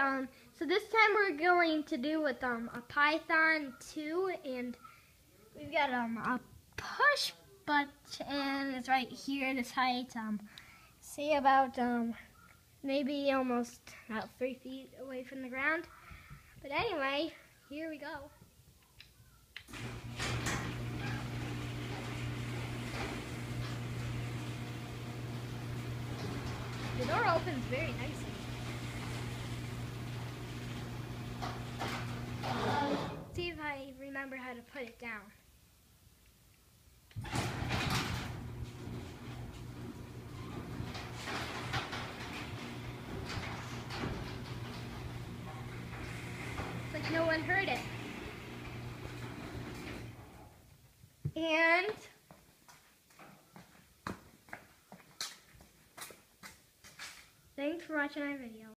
So this time we're going to do with a Pihon2, and we've got a push button. It's right here, this height. Say about maybe almost about 3 feet away from the ground. But anyway, here we go. The door opens very nicely. See if I remember how to put it down. It's like no one heard it. And thanks for watching our video.